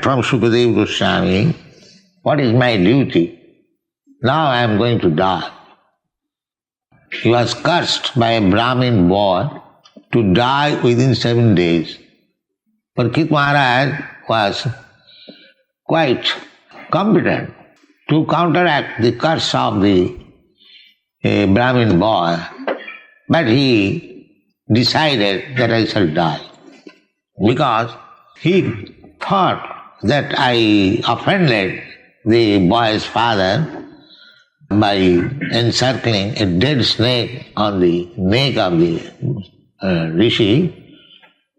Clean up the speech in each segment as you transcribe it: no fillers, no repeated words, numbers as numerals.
from Sukadeva Goswami, what is my duty? Now I am going to die. He was cursed by a Brahmin boy to die within 7 days. Parikshit Maharaj was quite competent to counteract the curse of the Brahmin boy, but he decided that I shall die, because he thought that I offended the boy's father by encircling a dead snake on the neck of the rishi.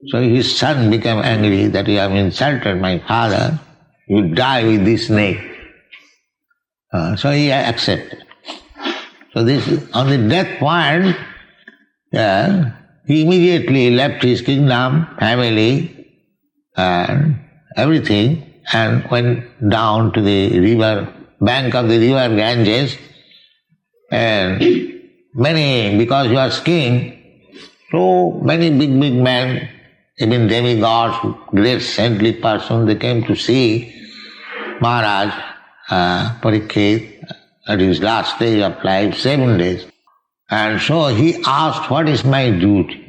So his son became angry that you have insulted my father, you die with this snake. So he accepted. So this, on the death point, he immediately left his kingdom, family, and everything, and went down to the river, bank of the river Ganges, and because he was king, so many big men, even demigods, great saintly persons, they came to see Maharaj Parikshit at his last stage of life, 7 days. And so he asked, what is my duty?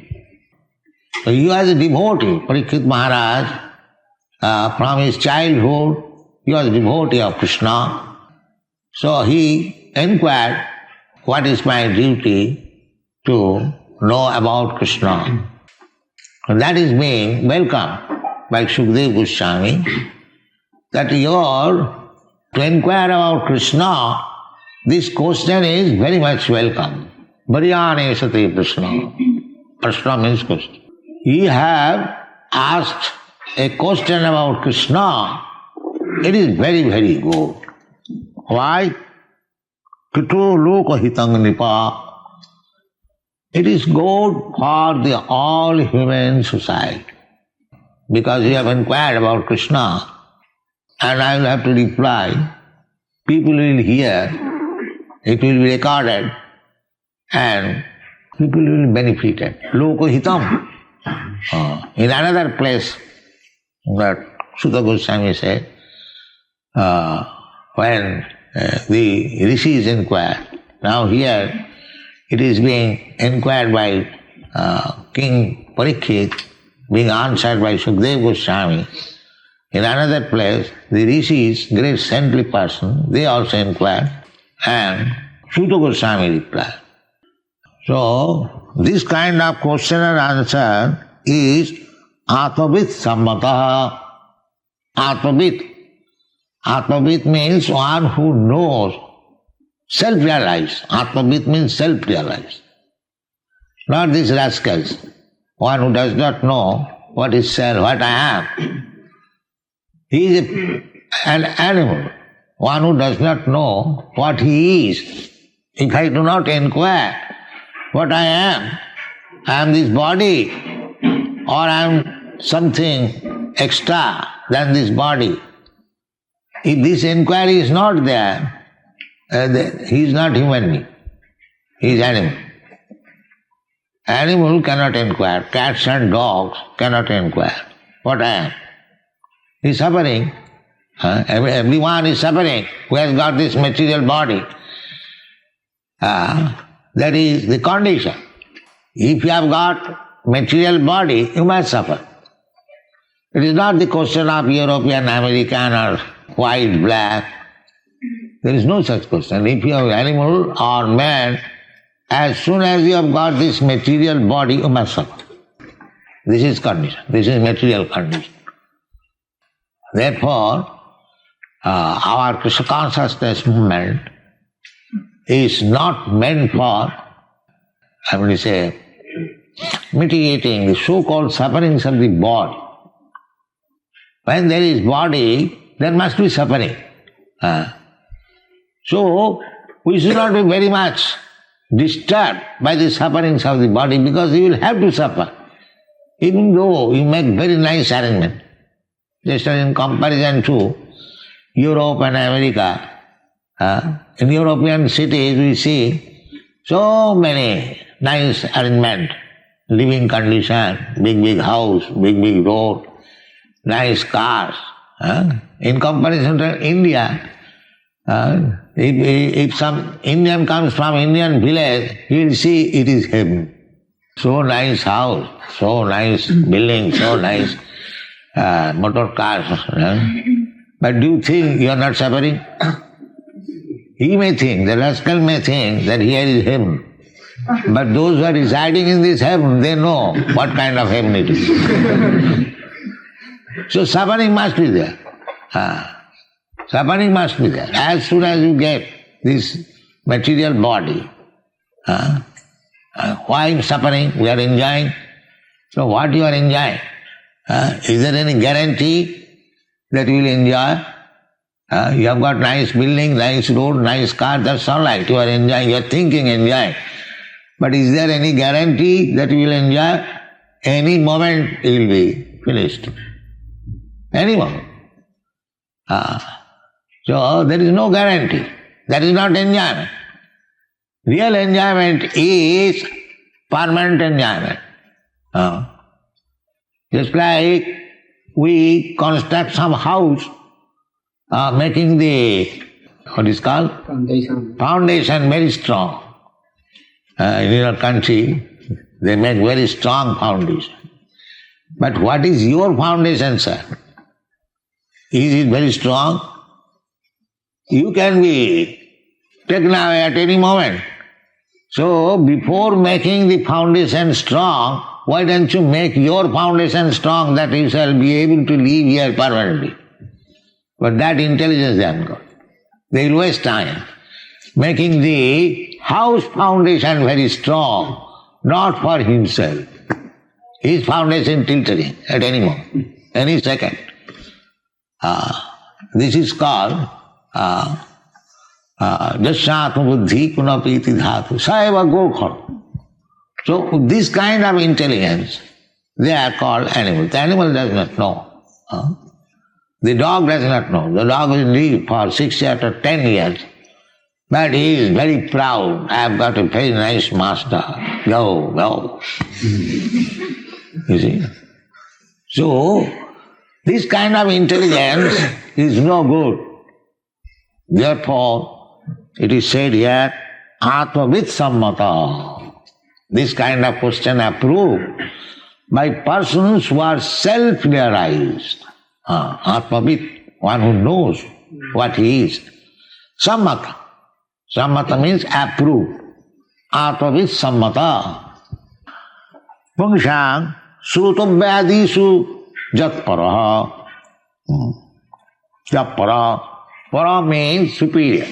So he was a devotee, Parikshit Maharaj. From his childhood, he was a devotee of Krishna. So he inquired, what is my duty to know about Krishna? And that is being welcomed by Sukadeva Goswami, that to inquire about Krishna, this question is very much welcome. Varyane sati Krishna. Krishna means question. You have asked a question about Krishna, it is very, very good. Why? Kito loka hitang nipa. It is good for the all human society. Because you have inquired about Krishna, and I will have to reply, people will hear, it will be recorded, and people will be benefited. Loka hitam. In another place, that Sutta Goswami said, when the rishis inquire, now here it is being inquired by King Parikshit, being answered by Sukadeva Goswami. In another place, the rishis, great saintly person, they also inquired, and Sutta Goswami replied. So, this kind of question and answer is Atmavit Sammataha. Atmavit. Atmavit means one who knows, self-realized. Atmavit means self-realized. Not these rascals. One who does not know what is self, what I am. He is an animal. One who does not know what he is. If I do not inquire what I am this body, or I am something extra than this body. If this inquiry is not there, he is not human being. He is animal. Animal cannot inquire. Cats and dogs cannot inquire what I am. He is suffering. Everyone is suffering who has got this material body. That is the condition. If you have got material body, you must suffer. It is not the question of European, American, or white, black. There is no such question. If you are animal or man, as soon as you have got this material body, you must suffer. This is condition. This is material condition. Therefore, our Krishna consciousness movement is not meant for, mitigating the so-called sufferings of the body. When there is body, there must be suffering. So, we should not be very much disturbed by the sufferings of the body, because you will have to suffer. Even though you make very nice arrangement. Just in comparison to Europe and America, in European cities we see so many nice arrangement, living condition, big house, big road, nice cars, In comparison to India, if some Indian comes from Indian village, he will see it is heaven. So nice house, so nice building, so nice motor cars. But do you think you are not suffering? He may think, the rascal may think that here is heaven. But those who are residing in this heaven, they know what kind of heaven it is. So suffering must be there. Suffering must be there. As soon as you get this material body, why suffering? We are enjoying. So what you are enjoying? Is there any guarantee that you will enjoy? You have got nice building, nice road, nice car, that's all right. You are enjoying, you are thinking, enjoying. But is there any guarantee that you will enjoy? Any moment it will be finished. Any moment. So there is no guarantee. That is not enjoyment. Real enjoyment is permanent enjoyment. Just like we construct some house, making the, what is called? Foundation very strong. In your country, they make very strong foundation. But what is your foundation, sir? Is it very strong? You can be taken away at any moment. So, before making the foundation strong, why don't you make your foundation strong that you shall be able to live here permanently? But that intelligence they haven't got. They will waste time making the house foundation very strong, not for himself. His foundation tilting at any moment, any second. This is called Jasyatma buddhi punapiti dhatu saeva gokhar. So this kind of intelligence, they are called animals. The animal does not know. The dog does not know. The dog will live for 6 years or 10 years. But he is very proud. I have got a very nice master. Go, go. You see? So, this kind of intelligence is no good. Therefore, it is said here, Atmavid Sammata. This kind of question approved by persons who are self-realized. Atmavid, one who knows what he is. Sammata. Sammata means approved. Atmavid Sammata. Pungshang Srutovyadisu Jatparaha. Jatpara. Para means superior.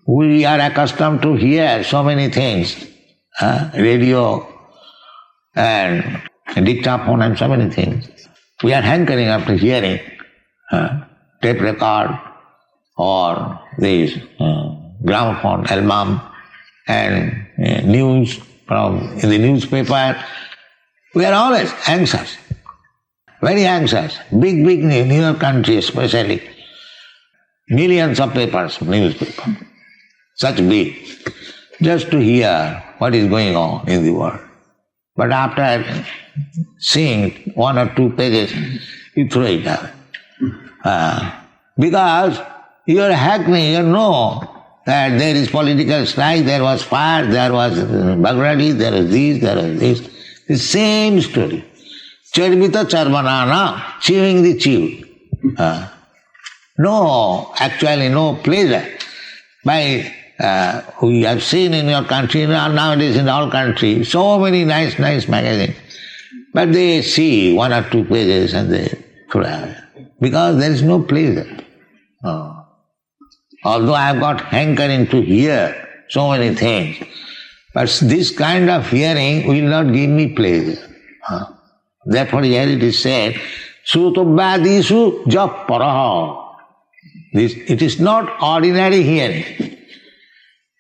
We are accustomed to hear so many things. Radio and dictaphone and so many things. We are hankering after hearing tape record or this gramophone album and news in the newspaper. We are always anxious, very anxious. Big in your country especially. Millions of papers, newspaper, such big, just to hear what is going on in the world. But after seeing 1 or 2 pages, you throw it away. Because you are hackney, you know that there is political strife, there was fire, there was Baghdadi, there was this, there was this. The same story. Charvita charvanana, chewing the chew. No, actually no pleasure. We have seen in your country, nowadays in all countries, so many nice magazines. But they see 1 or 2 pages and they throw away. Because there is no pleasure. Although I have got hankering to hear so many things, but this kind of hearing will not give me pleasure. Therefore here it is said, Srutovyadisu Japaraha. It is not ordinary hearing.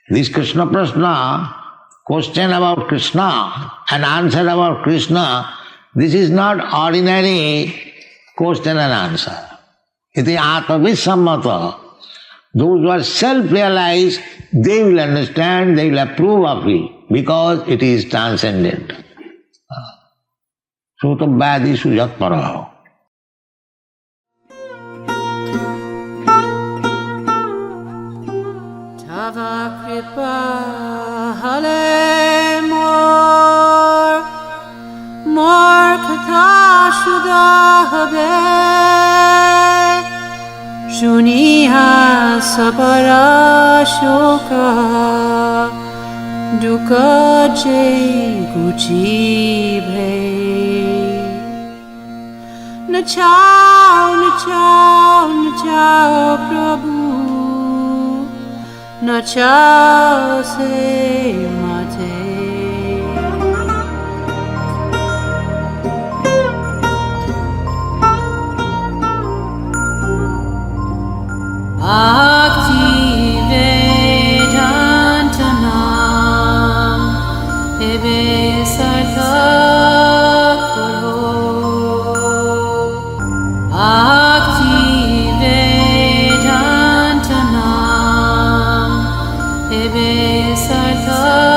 This Krishna Prashna, question about Krishna and answer about Krishna, this is not ordinary question and answer. It is Atmavid Sammata. Those who are self-realized, they will understand, they will approve of it, because it is transcendent. Srutovyadisu Jatparaha. kripa hale mor katha shuda habe shuniha sabara shoka duka je guji bhe nachao nachao nachao prabhu nachao se mate Bhakti Vedanta Nam Ebe Sarthak Karo Bhakti Vedanta Nam Ebe Sarthak